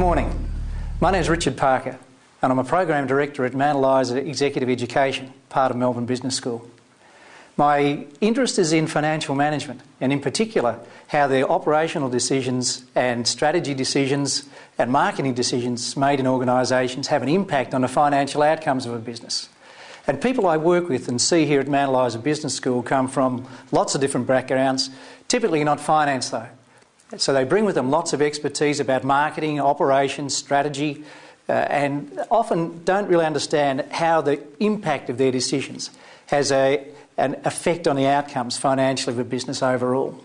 morning. My name is Richard Parker and I'm a Program Director at Manalizer Executive Education, part of Melbourne Business School. My interest is in financial management and in particular how the operational decisions and strategy decisions and marketing decisions made in organisations have an impact on the financial outcomes of a business. And people I work with and see here at Manalizer Business School come from lots of different backgrounds, typically not finance though. So they bring with them lots of expertise about marketing, operations, strategy, and often don't really understand how the impact of their decisions has an effect on the outcomes financially of a business overall.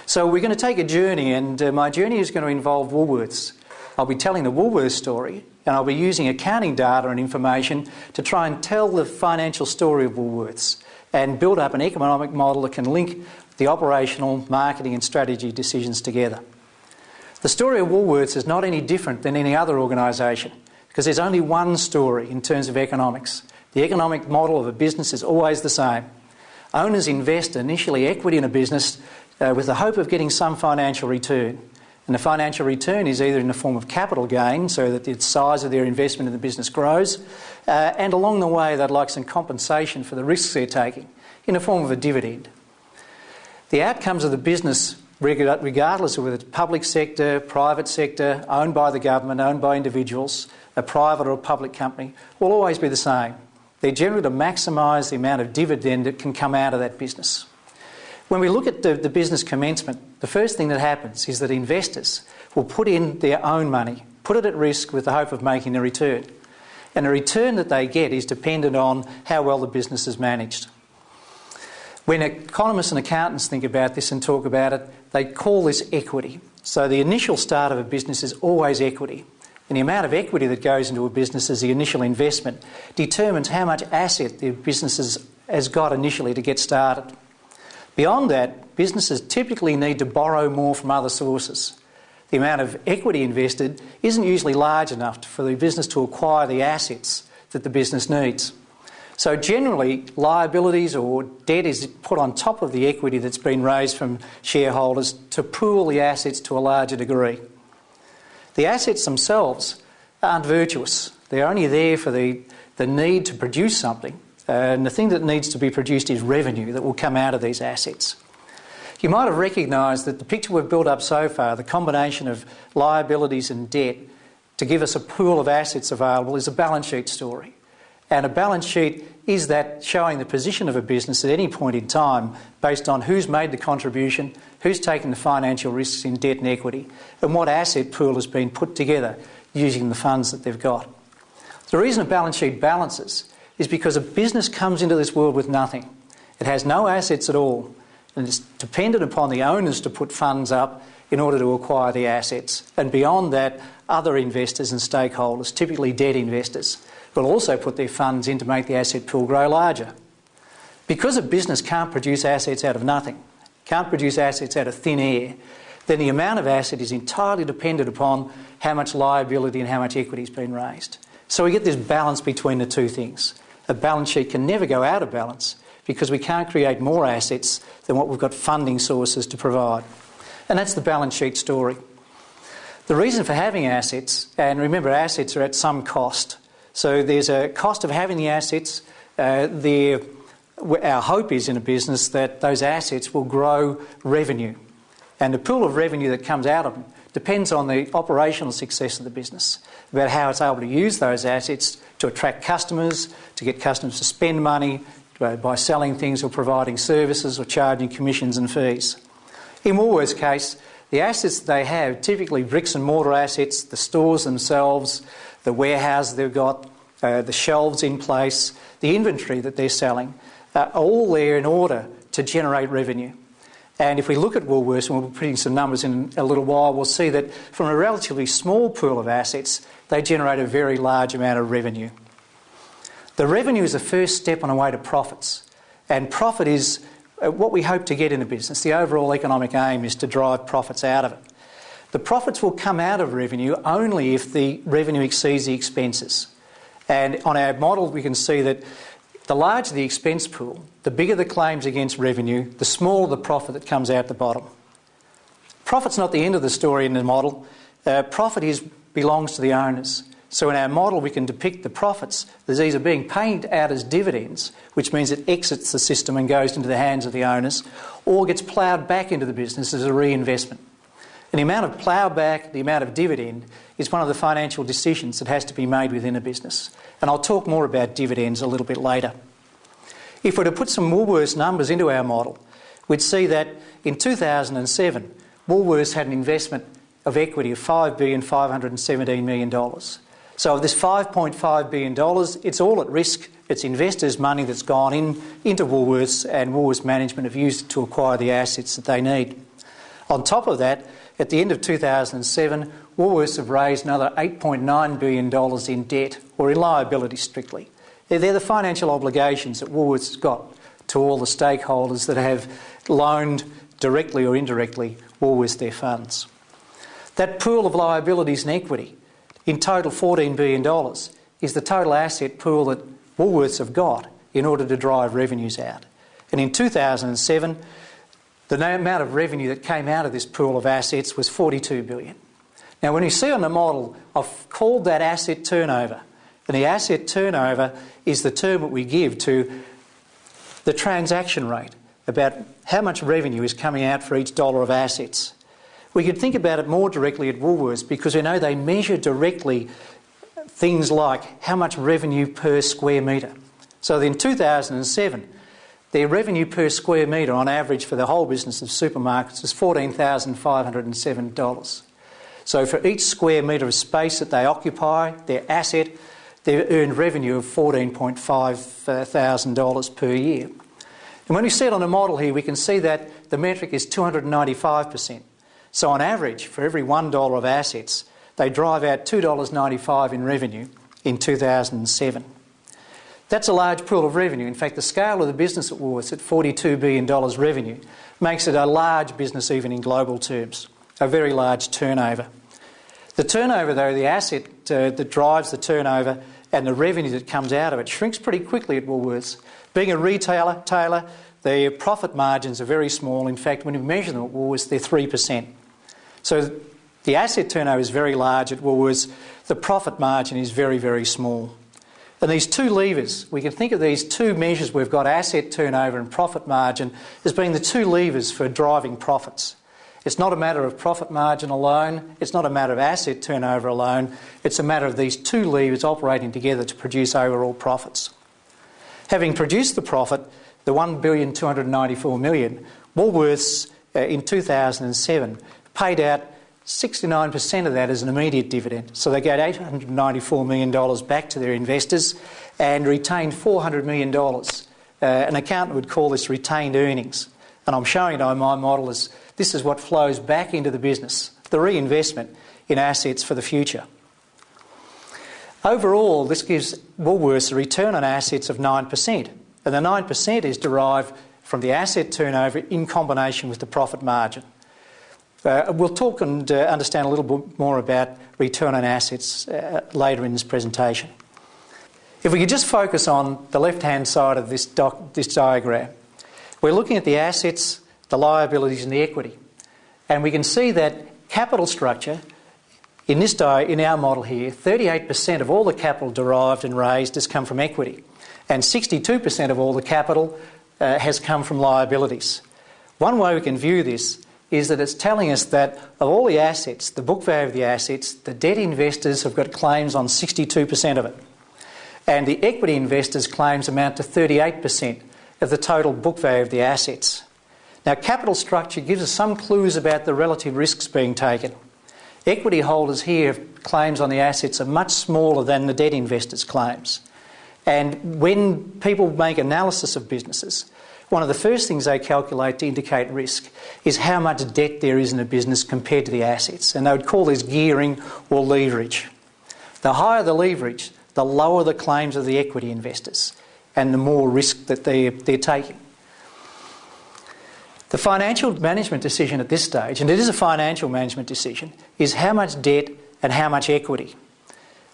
So we're going to take a journey, and my journey is going to involve Woolworths. I'll be telling the Woolworths story, and I'll be using accounting data and information to try and tell the financial story of Woolworths and build up an economic model that can link the operational, marketing and strategy decisions together. The story of Woolworths is not any different than any other organisation because there's only one story in terms of economics. The economic model of a business is always the same. Owners invest initially equity in a business with the hope of getting some financial return. And the financial return is either in the form of capital gain, so that the size of their investment in the business grows, and along the way they'd like some compensation for the risks they're taking in the form of a dividend. The outcomes of the business, regardless of whether it's public sector, private sector, owned by the government, owned by individuals, a private or a public company, will always be the same. They're generally to maximise the amount of dividend that can come out of that business. When we look at the business commencement, the first thing that happens is that investors will put in their own money, put it at risk with the hope of making a return. And the return that they get is dependent on how well the business is managed. When economists and accountants think about this and talk about it, they call this equity. So the initial start of a business is always equity. And the amount of equity that goes into a business as the initial investment determines how much asset the business has got initially to get started. Beyond that, businesses typically need to borrow more from other sources. The amount of equity invested isn't usually large enough for the business to acquire the assets that the business needs. So generally, liabilities or debt is put on top of the equity that's been raised from shareholders to pool the assets to a larger degree. The assets themselves aren't virtuous. They're only there for the need to produce something. And the thing that needs to be produced is revenue that will come out of these assets. You might have recognised that the picture we've built up so far, the combination of liabilities and debt to give us a pool of assets available, is a balance sheet story. And a balance sheet is that showing the position of a business at any point in time based on who's made the contribution, who's taken the financial risks in debt and equity, and what asset pool has been put together using the funds that they've got. The reason a balance sheet balances is because a business comes into this world with nothing. It has no assets at all, and it's dependent upon the owners to put funds up in order to acquire the assets. And beyond that, other investors and stakeholders, typically debt investors, will also put their funds in to make the asset pool grow larger. Because a business can't produce assets out of nothing, can't produce assets out of thin air, then the amount of asset is entirely dependent upon how much liability and how much equity has been raised. So we get this balance between the two things. A balance sheet can never go out of balance because we can't create more assets than what we've got funding sources to provide. And that's the balance sheet story. The reason for having assets, and remember assets are at some cost, so there's a cost of having the assets. Our hope is in a business that those assets will grow revenue. And the pool of revenue that comes out of them depends on the operational success of the business, about how it's able to use those assets to attract customers, to get customers to spend money by selling things or providing services or charging commissions and fees. In Woolworths' case, the assets that they have, typically bricks and mortar assets, the stores themselves, the warehouse they've got, the shelves in place, the inventory that they're selling, are all there in order to generate revenue. And if we look at Woolworths, and we'll be putting some numbers in a little while, we'll see that from a relatively small pool of assets, they generate a very large amount of revenue. The revenue is the first step on the way to profits. And profit is what we hope to get in a business. The overall economic aim is to drive profits out of it. The profits will come out of revenue only if the revenue exceeds the expenses. And on our model, we can see that the larger the expense pool, the bigger the claims against revenue, the smaller the profit that comes out the bottom. Profit's not the end of the story in the model. Profit is belongs to the owners. So in our model we can depict the profits as either being paid out as dividends, which means it exits the system and goes into the hands of the owners, or gets ploughed back into the business as a reinvestment. And the amount of plough back, the amount of dividend, is one of the financial decisions that has to be made within a business. And I'll talk more about dividends a little bit later. If we were to put some Woolworths numbers into our model, we'd see that in 2007, Woolworths had an investment of equity of $5,517 million. So of this $5.5 billion, it's all at risk. It's investors' money that's gone into Woolworths, and Woolworths management have used it to acquire the assets that they need. On top of that, at the end of 2007, Woolworths have raised another $8.9 billion in debt, or in liability strictly. They're the financial obligations that Woolworths has got to all the stakeholders that have loaned directly or indirectly Woolworths their funds. That pool of liabilities and equity, in total $14 billion, is the total asset pool that Woolworths have got in order to drive revenues out. And in 2007, the amount of revenue that came out of this pool of assets was $42 billion. Now, when you see on the model, I've called that asset turnover. And the asset turnover is the term that we give to the transaction rate, about how much revenue is coming out for each dollar of assets. We could think about it more directly at Woolworths because we know they measure directly things like how much revenue per square metre. So in 2007, their revenue per square metre on average for the whole business of supermarkets was $14,507. So for each square metre of space that they occupy, their asset, they earned revenue of $14.5 thousand per year. And when we see it on a model here, we can see that the metric is 295%. So on average, for every $1 of assets, they drive out $2.95 in revenue in 2007. That's a large pool of revenue. In fact, the scale of the business at Woolworths at $42 billion revenue makes it a large business even in global terms, a very large turnover. The turnover, though, the asset that drives the turnover and the revenue that comes out of it shrinks pretty quickly at Woolworths. Being a retailer, the profit margins are very small. In fact, when you measure them at Woolworths, they're 3%. So the asset turnover is very large at Woolworths. The profit margin is very, very small. And these two levers, we can think of these two measures we've got, asset turnover and profit margin, as being the two levers for driving profits. It's not a matter of profit margin alone. It's not a matter of asset turnover alone. It's a matter of these two levers operating together to produce overall profits. Having produced the profit, the $1,294 million, Woolworths in 2007 paid out 69% of that as an immediate dividend. So they gave $894 million back to their investors and retained $400 million. An accountant would call this retained earnings. And I'm showing it on my model as this is what flows back into the business, the reinvestment in assets for the future. Overall, this gives Woolworths a return on assets of 9%. And the 9% is derived from the asset turnover in combination with the profit margin. We'll talk and understand a little bit more about return on assets later in this presentation. If we could just focus on the left-hand side of this diagram, we're looking at the assets, the liabilities and the equity. And we can see that capital structure, in our model here, 38% of all the capital derived and raised has come from equity. And 62% of all the capital has come from liabilities. One way we can view this is that it's telling us that of all the assets, the book value of the assets, the debt investors have got claims on 62% of it. And the equity investors' claims amount to 38% of the total book value of the assets. Now, capital structure gives us some clues about the relative risks being taken. Equity holders here have claims on the assets are much smaller than the debt investors' claims. And when people make analysis of businesses, one of the first things they calculate to indicate risk is how much debt there is in a business compared to the assets. And they would call this gearing or leverage. The higher the leverage, the lower the claims of the equity investors and the more risk that they're taking. The financial management decision at this stage, and it is a financial management decision, is how much debt and how much equity.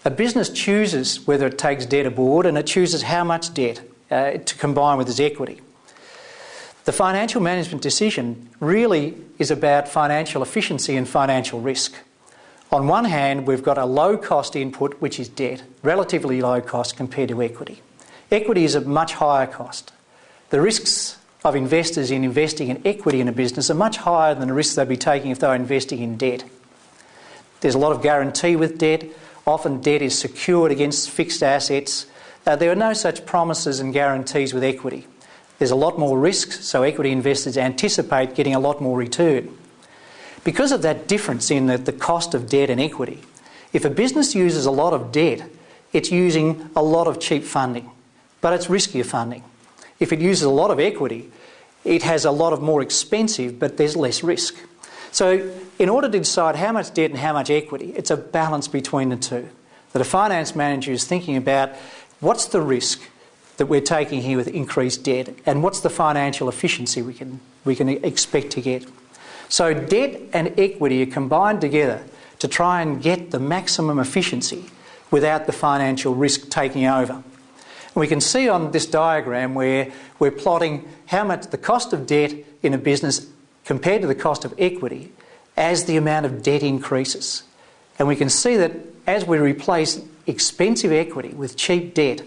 A business chooses whether it takes debt aboard, and it chooses how much debt to combine with its equity. The financial management decision really is about financial efficiency and financial risk. On one hand, we've got a low-cost input, which is debt, relatively low cost compared to equity. Equity is a much higher cost. The risks of investors in investing in equity in a business are much higher than the risks they'd be taking if they were investing in debt. There's a lot of guarantee with debt. Often debt is secured against fixed assets. There are no such promises and guarantees with equity. There's a lot more risk, so equity investors anticipate getting a lot more return. Because of that difference in the cost of debt and equity, if a business uses a lot of debt, it's using a lot of cheap funding, but it's riskier funding. If it uses a lot of equity, it has a lot of more expensive, but there's less risk. So in order to decide how much debt and how much equity, it's a balance between the two. That a finance manager is thinking about what's the risk that we're taking here with increased debt and what's the financial efficiency we can expect to get. So debt and equity are combined together to try and get the maximum efficiency without the financial risk taking over. And we can see on this diagram where we're plotting how much the cost of debt in a business compared to the cost of equity as the amount of debt increases. And we can see that as we replace expensive equity with cheap debt,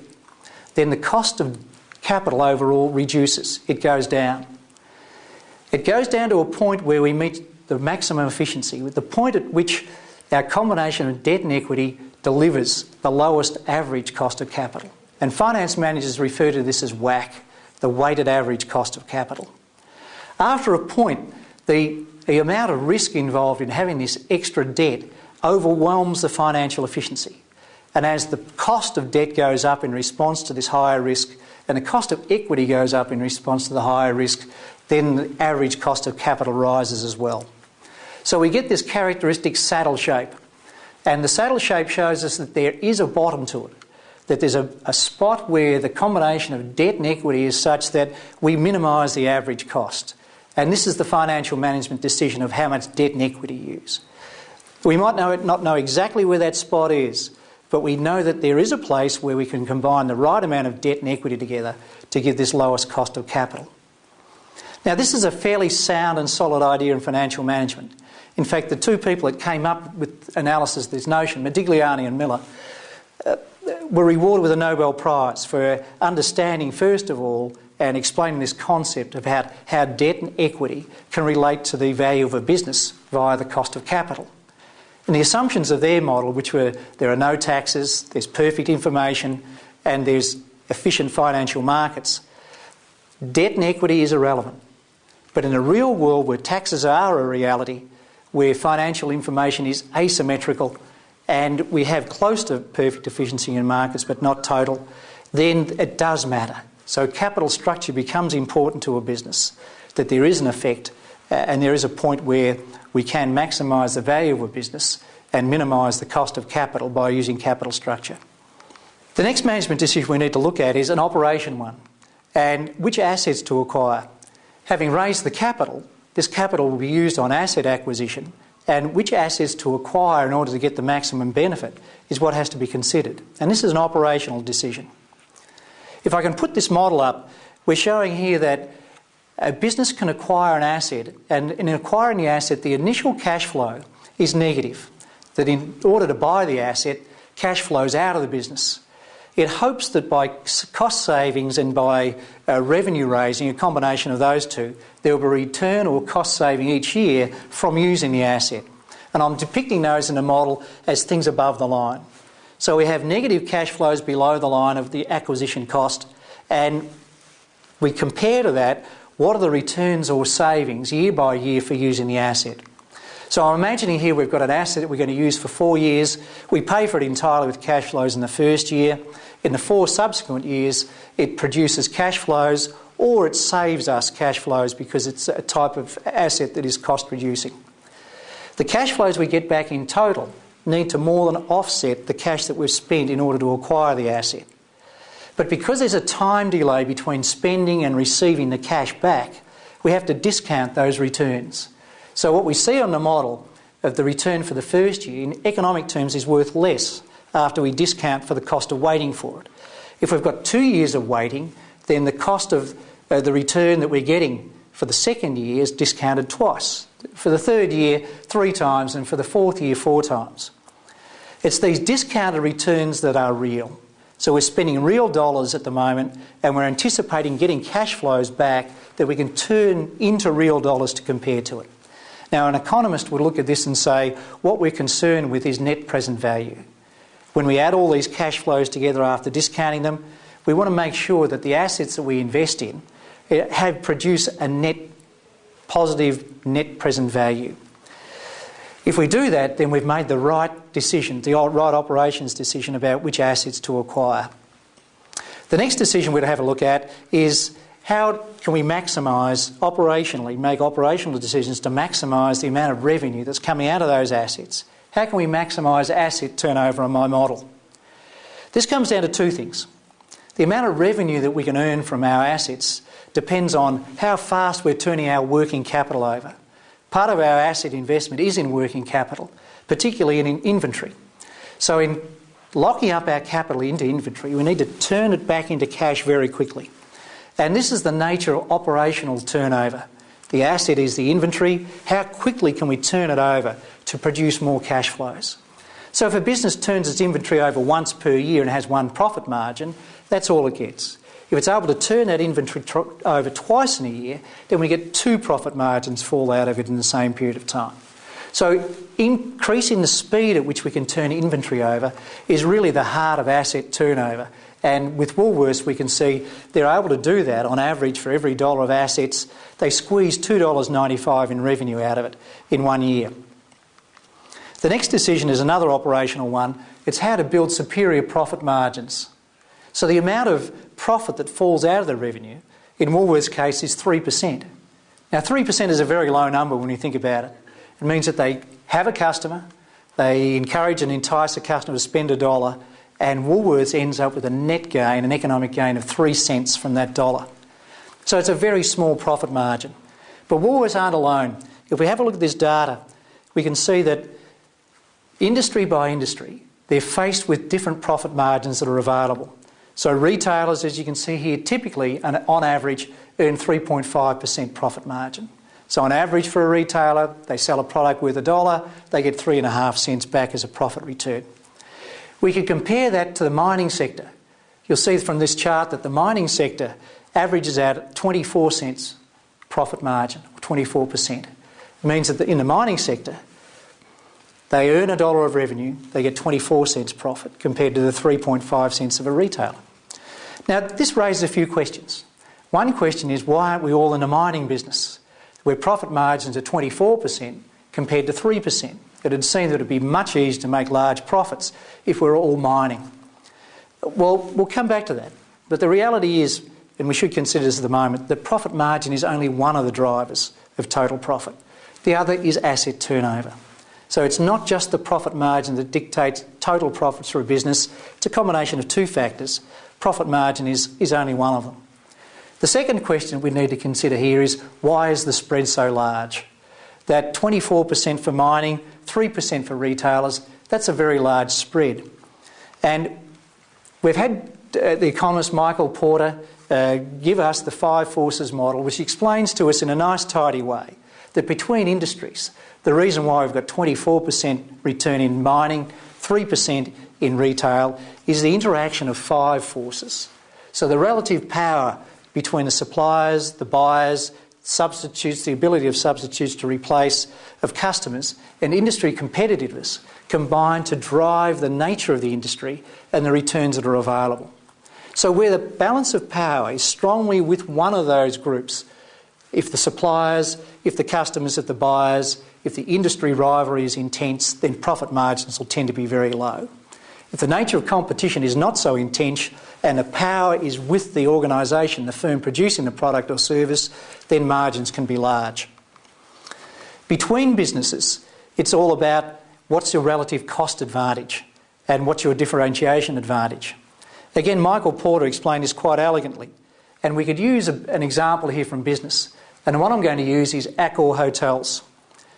then the cost of capital overall reduces. It goes down. It goes down to a point where we meet the maximum efficiency, with the point at which our combination of debt and equity delivers the lowest average cost of capital. And finance managers refer to this as WACC, the weighted average cost of capital. After a point, the amount of risk involved in having this extra debt overwhelms the financial efficiency. And as the cost of debt goes up in response to this higher risk and the cost of equity goes up in response to the higher risk, then the average cost of capital rises as well. So we get this characteristic saddle shape. And the saddle shape shows us that there is a bottom to it, that there's a spot where the combination of debt and equity is such that we minimise the average cost. And this is the financial management decision of how much debt and equity you use. We might not know exactly where that spot is, but we know that there is a place where we can combine the right amount of debt and equity together to give this lowest cost of capital. Now, this is a fairly sound and solid idea in financial management. In fact, the two people that came up with analysis of this notion, Modigliani and Miller, were rewarded with a Nobel Prize for understanding, first of all, and explaining this concept of how debt and equity can relate to the value of a business via the cost of capital. And the assumptions of their model, which were there are no taxes, there's perfect information, and there's efficient financial markets, debt and equity is irrelevant. But in a real world where taxes are a reality, where financial information is asymmetrical, and we have close to perfect efficiency in markets but not total, then it does matter. So capital structure becomes important to a business, that there is an effect and there is a point where we can maximise the value of a business and minimise the cost of capital by using capital structure. The next management decision we need to look at is an operation one, and which assets to acquire. Having raised the capital, this capital will be used on asset acquisition, and which assets to acquire in order to get the maximum benefit is what has to be considered. And this is an operational decision. If I can put this model up, we're showing here that a business can acquire an asset, and in acquiring the asset, the initial cash flow is negative. That in order to buy the asset, cash flows out of the business. It hopes that by cost savings and by revenue raising, a combination of those two, there will be a return or cost saving each year from using the asset. And I'm depicting those in the model as things above the line. So we have negative cash flows below the line of the acquisition cost, and we compare to that what are the returns or savings year by year for using the asset. So I'm imagining here we've got an asset that we're going to use for 4 years. We pay for it entirely with cash flows in the first year. In the 4 subsequent years, it produces cash flows or it saves us cash flows because it's a type of asset that is cost reducing. The cash flows we get back in total need to more than offset the cash that we've spent in order to acquire the asset. But because there's a time delay between spending and receiving the cash back, we have to discount those returns. So what we see on the model of the return for the first year in economic terms is worth less after we discount for the cost of waiting for it. If we've got 2 years of waiting, then the cost of the return that we're getting for the second year is discounted twice. For the third year, 3 times, and for the fourth year, 4 times. It's these discounted returns that are real. So we're spending real dollars at the moment, and we're anticipating getting cash flows back that we can turn into real dollars to compare to it. Now, an economist would look at this and say, what we're concerned with is net present value. When we add all these cash flows together after discounting them, we want to make sure that the assets that we invest in have produce a net positive net present value. If we do that, then we've made the right decision, the right operations decision about which assets to acquire. The next decision we're going to have a look at is how can we maximise operationally, make operational decisions to maximise the amount of revenue that's coming out of those assets. How can we maximise asset turnover on my model? This comes down to 2 things. The amount of revenue that we can earn from our assets depends on how fast we're turning our working capital over. Part of our asset investment is in working capital, particularly in inventory. So in locking up our capital into inventory, we need to turn it back into cash very quickly. And this is the nature of operational turnover. The asset is the inventory. How quickly can we turn it over to produce more cash flows? So if a business turns its inventory over once per year and has 1 profit margin, that's all it gets. If it's able to turn that inventory over twice in a year, then we get 2 profit margins fall out of it in the same period of time. So increasing the speed at which we can turn inventory over is really the heart of asset turnover. And with Woolworths, we can see they're able to do that on average for every dollar of assets. They squeeze $2.95 in revenue out of it in 1 year. The next decision is another operational one. It's how to build superior profit margins. So the amount of profit that falls out of the revenue, in Woolworths' case, is 3%. Now 3% is a very low number when you think about it. It means that they have a customer, they encourage and entice a customer to spend $1, and Woolworths ends up with a net gain, an economic gain of 3 cents from that dollar. So it's a very small profit margin. But Woolworths aren't alone. If we have a look at this data, we can see that industry by industry, they're faced with different profit margins that are available. So retailers, as you can see here, typically, on average, earn 3.5% profit margin. So on average for a retailer, they sell a product worth $1, they get 3.5 cents back as a profit return. We could compare that to the mining sector. You'll see from this chart that the mining sector averages out at 24 cents profit margin, or 24%. It means that in the mining sector, they earn $1 of revenue, they get 24 cents profit compared to the 3.5 cents of a retailer. Now, this raises a few questions. One question is, why aren't we all in the mining business, where profit margins are 24% compared to 3%? It would seem that it would be much easier to make large profits if we're all mining. Well, we'll come back to that. But the reality is, and we should consider this at the moment, that profit margin is only one of the drivers of total profit. The other is asset turnover. So it's not just the profit margin that dictates total profits for a business. It's a combination of 2 factors. Profit margin is only one of them. The second question we need to consider here is, why is the spread so large? That 24% for mining, 3% for retailers, that's a very large spread. And we've had the economist Michael Porter give us the 5 forces model, which explains to us in a nice tidy way that between industries, the reason why we've got 24% return in mining, 3% in retail, is the interaction of 5 forces. So the relative power between the suppliers, the buyers, substitutes, the ability of substitutes to replace, of customers, and industry competitiveness combine to drive the nature of the industry and the returns that are available. So where the balance of power is strongly with one of those groups, if the suppliers, if the customers, if the buyers, if the industry rivalry is intense, then profit margins will tend to be very low. If the nature of competition is not so intense and the power is with the organisation, the firm producing the product or service, then margins can be large. Between businesses, it's all about what's your relative cost advantage and what's your differentiation advantage. Again, Michael Porter explained this quite elegantly, and we could use an example here from business. And what I'm going to use is Accor Hotels.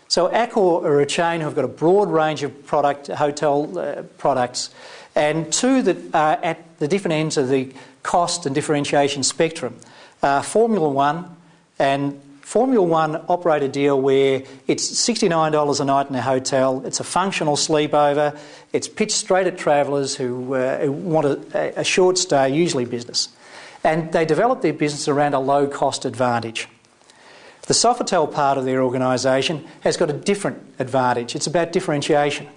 So Accor are a chain who've got a broad range of hotel products, and 2 that are at the different ends of the cost and differentiation spectrum are Formula One and Formula One operate a deal where it's $69 a night in a hotel, it's a functional sleepover, it's pitched straight at travellers who want a short stay, usually business. And they develop their business around a low-cost advantage. The Sofitel part of their organisation has got a different advantage. It's about differentiation.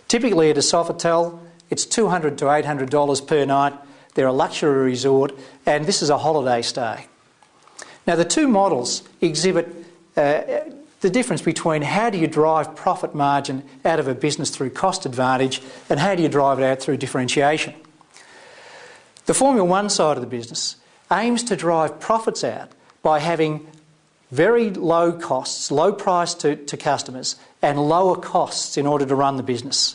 Typically at a Sofitel, it's $200 to $800 per night. They're a luxury resort, and this is a holiday stay. Now, the two models exhibit the difference between how do you drive profit margin out of a business through cost advantage and how do you drive it out through differentiation. The Formula One side of the business aims to drive profits out by having very low costs, low price to customers, and lower costs in order to run the business.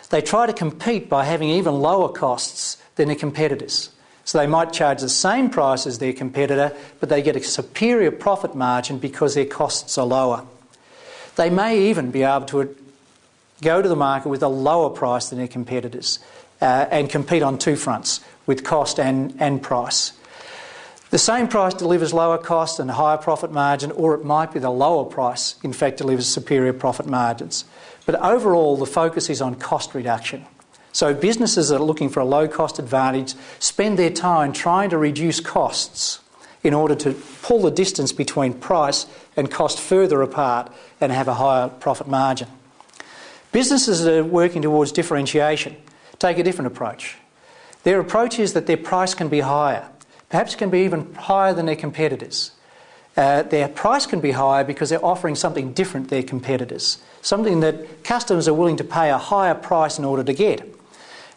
They try to compete by having even lower costs than their competitors. So they might charge the same price as their competitor, but they get a superior profit margin because their costs are lower. They may even be able to go to the market with a lower price than their competitors and compete on two fronts, with cost and price. The same price delivers lower cost and higher profit margin, or it might be the lower price, in fact, delivers superior profit margins. But overall, the focus is on cost reduction. So businesses that are looking for a low-cost advantage spend their time trying to reduce costs in order to pull the distance between price and cost further apart and have a higher profit margin. Businesses that are working towards differentiation take a different approach. Their approach is that their price can be higher, perhaps can be even higher than their competitors. Their price can be higher because they're offering something different to their competitors, something that customers are willing to pay a higher price in order to get.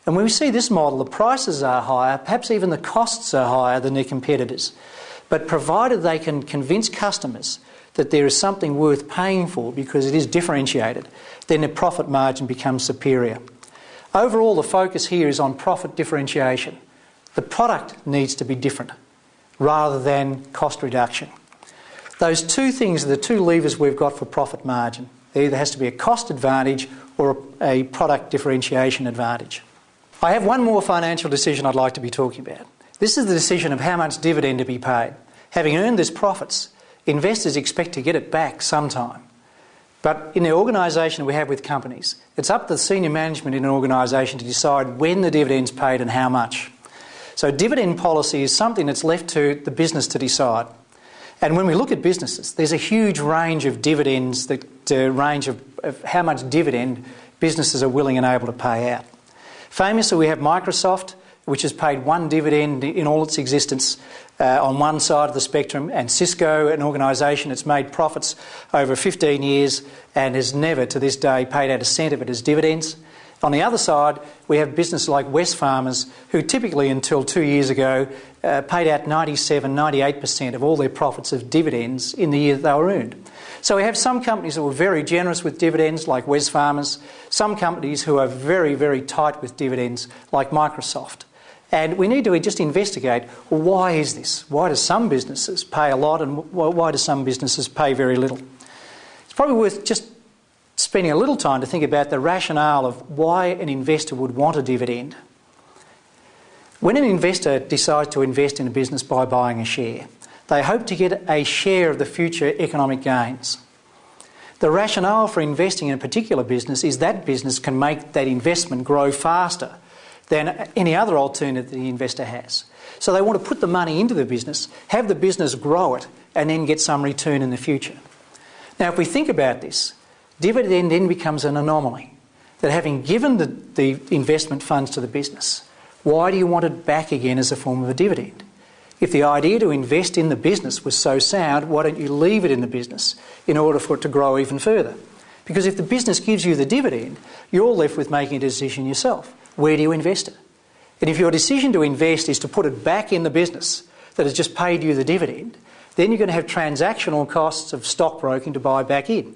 And when we see this model, the prices are higher, perhaps even the costs are higher than their competitors. But provided they can convince customers that there is something worth paying for because it is differentiated, then their profit margin becomes superior. Overall, the focus here is on profit differentiation. The product needs to be different rather than cost reduction. Those two things are the two levers we've got for profit margin. There either has to be a cost advantage or a product differentiation advantage. I have one more financial decision I'd like to be talking about. This is the decision of how much dividend to be paid. Having earned these profits, investors expect to get it back sometime. But in the organisation we have with companies, it's up to the senior management in an organisation to decide when the dividend's paid and how much. So dividend policy is something that's left to the business to decide. And when we look at businesses, there's a huge range of dividends, range of how much dividend businesses are willing and able to pay out. Famously, we have Microsoft, which has paid one dividend in all its existence on one side of the spectrum, and Cisco, an organisation that's made profits over 15 years and has never to this day paid out a cent of it as dividends. On the other side, we have businesses like Wesfarmers, who typically until 2 years ago paid out 98% of all their profits of dividends in the year that they were earned. So we have some companies that were very generous with dividends, like Wesfarmers, some companies who are very, very tight with dividends, like Microsoft. And we need to just investigate, well, why is this? Why do some businesses pay a lot and why do some businesses pay very little? It's probably worth just spending a little time to think about the rationale of why an investor would want a dividend. When an investor decides to invest in a business by buying a share, they hope to get a share of the future economic gains. The rationale for investing in a particular business is that business can make that investment grow faster than any other alternative the investor has. So they want to put the money into the business, have the business grow it, and then get some return in the future. Now, if we think about this, dividend then becomes an anomaly. That having given the investment funds to the business, why do you want it back again as a form of a dividend? If the idea to invest in the business was so sound, why don't you leave it in the business in order for it to grow even further? Because if the business gives you the dividend, you're left with making a decision yourself. Where do you invest it? And if your decision to invest is to put it back in the business that has just paid you the dividend, then you're going to have transactional costs of stockbroking to buy back in.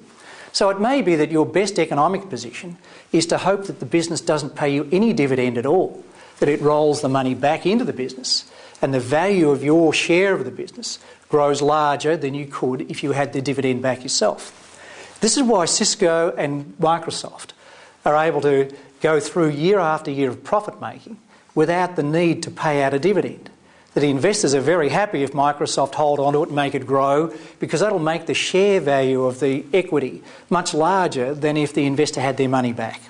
So it may be that your best economic position is to hope that the business doesn't pay you any dividend at all, that it rolls the money back into the business and the value of your share of the business grows larger than you could if you had the dividend back yourself. This is why Cisco and Microsoft are able to go through year after year of profit making without the need to pay out a dividend. that investors are very happy if Microsoft hold on to it and make it grow, because that'll make the share value of the equity much larger than if the investor had their money back.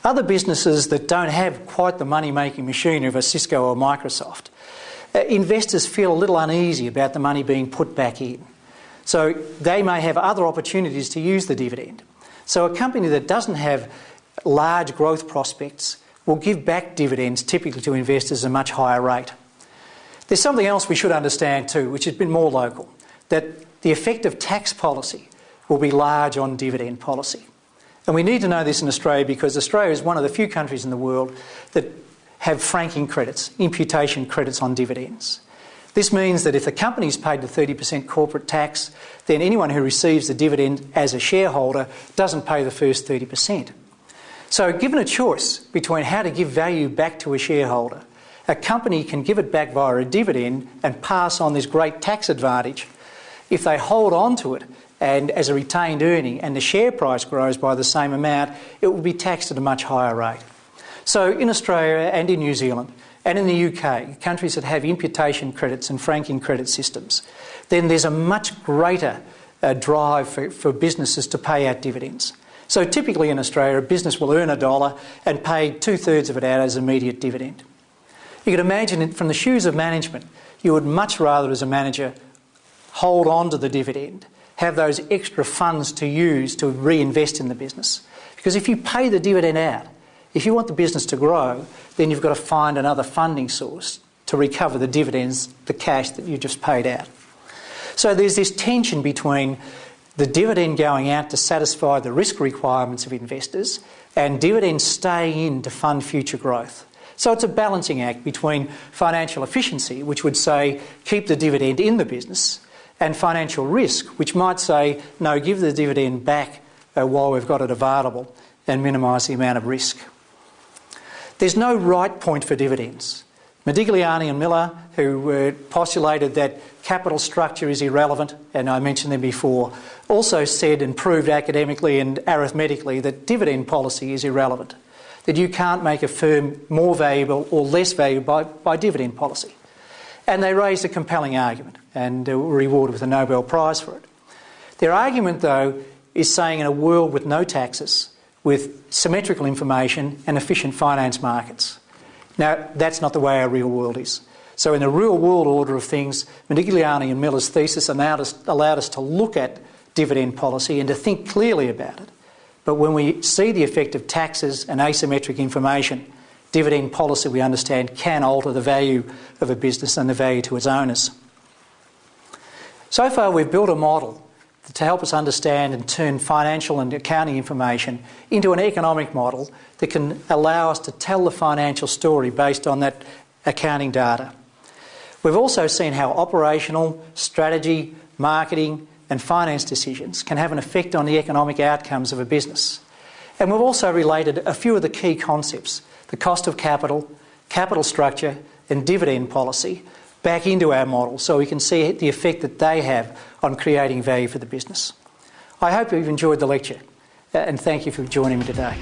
Other businesses that don't have quite the money-making machinery of a Cisco or Microsoft, investors feel a little uneasy about the money being put back in. So they may have other opportunities to use the dividend. So a company that doesn't have large growth prospects will give back dividends typically to investors at a much higher rate. There's something else we should understand too, which has been more local, that the effective tax policy will be large on dividend policy. And we need to know this in Australia because Australia is one of the few countries in the world that have franking credits, imputation credits on dividends. This means that if the company's paid the 30% corporate tax, then anyone who receives the dividend as a shareholder doesn't pay the first 30%. So given a choice between how to give value back to a shareholder, a company can give it back via a dividend and pass on this great tax advantage. If they hold on to it and as a retained earning and the share price grows by the same amount, it will be taxed at a much higher rate. So in Australia and in New Zealand and in the UK, countries that have imputation credits and franking credit systems, then there's a much greater drive for businesses to pay out dividends. So typically in Australia, a business will earn $1 and pay 2/3 of it out as immediate dividend. You could imagine it from the shoes of management, you would much rather as a manager hold on to the dividend, have those extra funds to use to reinvest in the business. Because if you pay the dividend out, if you want the business to grow, then you've got to find another funding source to recover the dividends, the cash that you just paid out. So there's this tension between the dividend going out to satisfy the risk requirements of investors and dividends staying in to fund future growth. So it's a balancing act between financial efficiency, which would say keep the dividend in the business, and financial risk, which might say no, give the dividend back while we've got it available and minimise the amount of risk. There's no right point for dividends. Modigliani and Miller, who postulated that capital structure is irrelevant, and I mentioned them before, also said and proved academically and arithmetically that dividend policy is irrelevant, that you can't make a firm more valuable or less valuable by dividend policy. And they raised a compelling argument and were rewarded with a Nobel Prize for it. Their argument, though, is saying in a world with no taxes, with symmetrical information and efficient finance markets. Now, that's not the way our real world is. So in the real world order of things, Modigliani and Miller's thesis allowed us to look at dividend policy and to think clearly about it. But when we see the effect of taxes and asymmetric information, dividend policy, we understand, can alter the value of a business and the value to its owners. So far, we've built a model to help us understand and turn financial and accounting information into an economic model that can allow us to tell the financial story based on that accounting data. We've also seen how operational, strategy, marketing and finance decisions can have an effect on the economic outcomes of a business. And we've also related a few of the key concepts, the cost of capital, capital structure and dividend policy, back into our model so we can see the effect that they have on creating value for the business. I hope you've enjoyed the lecture and thank you for joining me today.